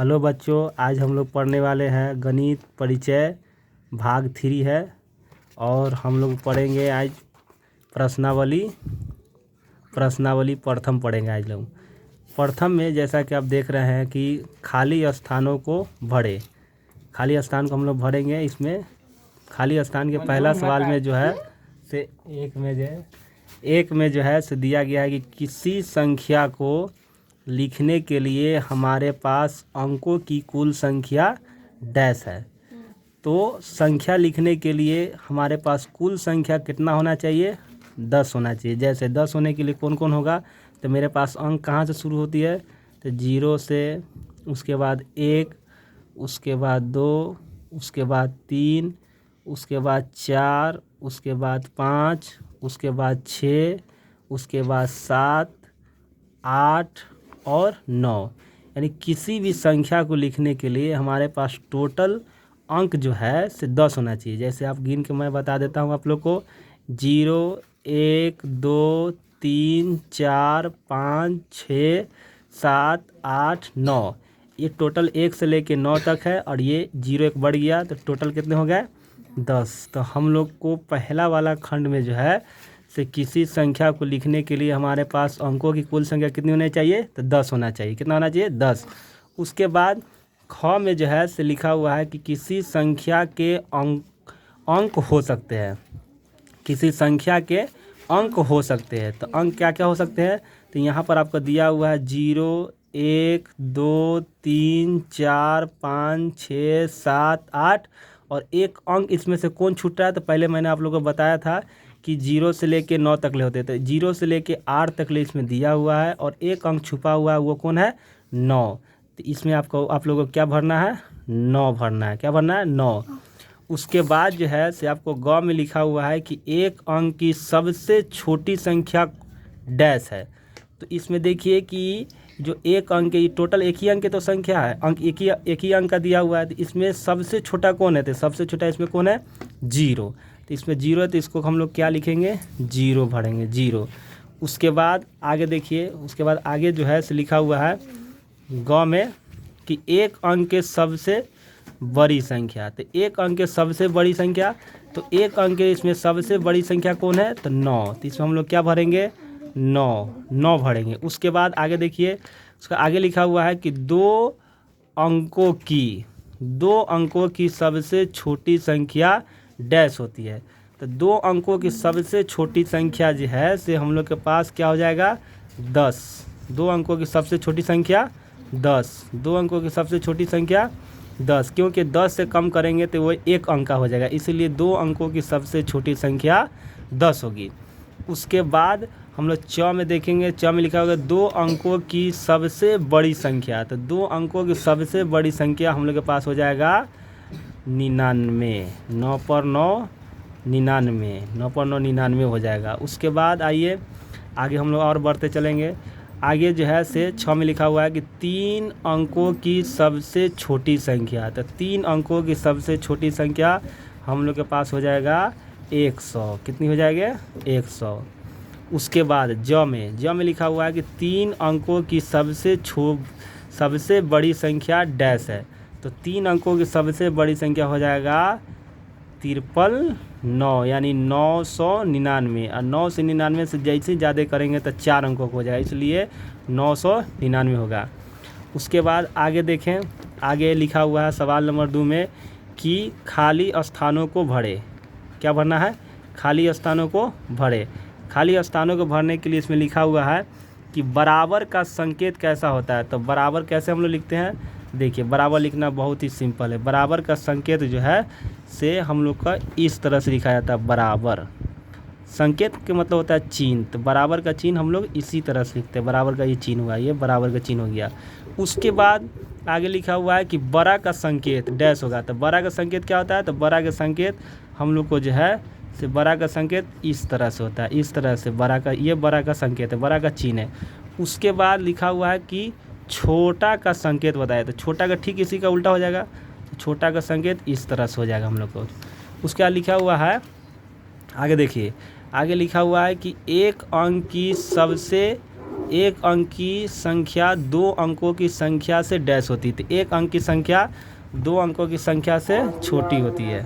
Hello बच्चों, आज हम लोग पढ़ने वाले हैं गणित परिचय भाग 3 है। और हम लोग पढ़ेंगे आज प्रश्नावली प्रथम पढ़ेंगे आज लोग। प्रथम में जैसा कि आप देख रहे हैं कि खाली स्थानों को भरे, खाली स्थान को हम लोग भरेंगे। इसमें खाली स्थान के पहला सवाल में जो है से एक में जो है से दिया गया है कि किसी संख्या को लिखने के लिए हमारे पास अंकों की कुल संख्या डैश है। तो संख्या लिखने के लिए हमारे पास कुल संख्या कितना होना चाहिए? 10 होना चाहिए। जैसे 10 होने के लिए कौन कौन होगा, तो मेरे पास अंक कहाँ से शुरू होती है, तो 0 से, उसके बाद 1, उसके बाद 2, उसके बाद 3, उसके बाद 4, उसके बाद 5, उसके बाद 6, उसके बाद 7, 8 और 9। यानी किसी भी संख्या को लिखने के लिए हमारे पास टोटल अंक जो है से 10 होना चाहिए। जैसे आप गिन के मैं बता देता हूँ आप लोग को, 0, 1, 2, 3, 4, 5, 6, 7, 8, 9। ये टोटल 1 से लेके 9 तक है, और ये 0 1 बढ़ गया तो टोटल कितने हो गए? 10। तो हम लोग को पहला वाला खंड में जो है से किसी संख्या को लिखने के लिए हमारे पास अंकों की कुल संख्या कितनी होनी चाहिए, तो 10 होना चाहिए। कितना होना चाहिए? 10। उसके बाद ख में जो है से लिखा हुआ है कि किसी संख्या के अंक हो सकते हैं, किसी संख्या के अंक हो सकते हैं। तो अंक क्या क्या हो सकते हैं, तो यहाँ पर आपको दिया हुआ है 0, 1, 2, 3, 4, 5, 6, 7, 8 और एक अंक इसमें से कौन छूट रहा है, तो पहले मैंने आप लोगों को बताया था कि 0 से लेके 9 तक ले होते थे। 0 से लेके 8 तक ले इसमें दिया हुआ है, और एक अंक छुपा हुआ है, वो कौन है? 9। तो इसमें आप लोगों को क्या भरना है? 9 भरना है। क्या भरना है? 9। उसके बाद जो है से आपको ग में लिखा हुआ है कि एक अंक की सबसे छोटी संख्या डैश है। तो इसमें देखिए कि जो एक अंक है, टोटल एक ही अंक की तो संख्या है, अंक एक ही अंक का दिया हुआ है। तो इसमें सबसे छोटा कौन है? तो सबसे छोटा इसमें कौन है? 0। तो इसमें 0 है, तो इसको हम लोग क्या लिखेंगे? 0 भरेंगे, 0। उसके बाद आगे देखिए, उसके बाद आगे जो है से लिखा हुआ है ग में कि एक अंक के सबसे बड़ी संख्या। तो एक अंक के सबसे बड़ी संख्या, तो एक अंक के इसमें सबसे बड़ी संख्या कौन है? तो 9। तो इसमें हम लोग क्या भरेंगे? 9 भरेंगे। उसके बाद आगे देखिए, उसका आगे लिखा हुआ है कि दो अंकों की सबसे छोटी संख्या डैश होती है। तो 2 अंकों की सबसे छोटी संख्या जो है से हम लोग के पास क्या हो जाएगा? 10। 2 अंकों की सबसे छोटी संख्या 10। 2 अंकों की सबसे छोटी संख्या 10, क्योंकि 10 से कम करेंगे तो वो एक अंक का हो जाएगा, इसीलिए 2 अंकों की सबसे छोटी संख्या 10 होगी। उसके बाद हम लोग च में देखेंगे, च में लिखा होगा 2 अंकों की सबसे बड़ी संख्या। तो 2 अंकों की सबसे बड़ी संख्या हम लोग के पास हो जाएगा 99। 9 पर 9 99, 9 पर 9 99 हो जाएगा। उसके बाद आइए आगे हम लोग और बढ़ते चलेंगे। आगे जो है से 6 में लिखा हुआ है कि 3 अंकों की सबसे छोटी संख्या। तो 3 अंकों की सबसे छोटी संख्या हम लोग के पास हो जाएगा 100। कितनी हो जाएगी? 100। उसके बाद ज में लिखा हुआ है कि 3 अंकों की सबसे बड़ी संख्या डैश है। तो 3 अंकों की सबसे बड़ी संख्या हो जाएगा 999, यानी 999। और 9 से 99 से जैसे ज़्यादा करेंगे तो 4 अंकों को हो जाएगा, इसलिए 999 होगा। उसके बाद आगे देखें, आगे लिखा हुआ है सवाल नंबर 2 में कि खाली स्थानों को भरे। क्या भरना है? खाली स्थानों को भरे। खाली स्थानों को भरने के लिए इसमें लिखा हुआ है कि बराबर का संकेत कैसा होता है। तो बराबर कैसे हम लोग लिखते हैं? देखिए, बराबर लिखना बहुत ही सिंपल है। बराबर का संकेत जो है से हम लोग का इस तरह से लिखा जाता है। बराबर संकेत के मतलब होता है चिन्ह। तो बराबर का चिन्ह हम लोग इसी तरह से लिखते हैं। बराबर का ये चिन्ह हुआ, ये बराबर का चिन्ह हो गया। उसके बाद आगे लिखा हुआ है कि बड़ा का संकेत डैश होगा। तो बड़ा का संकेत क्या होता है? तो बड़ा का संकेत हम लोग को जो है से बड़ा का संकेत इस तरह से होता है, इस तरह से बड़ा का, ये बड़ा का संकेत है, बड़ा का चिन्ह है। उसके बाद लिखा हुआ है कि छोटा का संकेत बताया। तो छोटा का ठीक इसी का उल्टा हो जाएगा। तो छोटा का संकेत इस तरह से हो जाएगा हम लोग को। उसके बाद लिखा हुआ है, आगे देखिए, आगे लिखा हुआ है कि एक अंक की सबसे एक अंक की संख्या 2 अंकों की संख्या से डैश होती है। तो एक अंक की संख्या 2 अंकों की संख्या से छोटी होती है।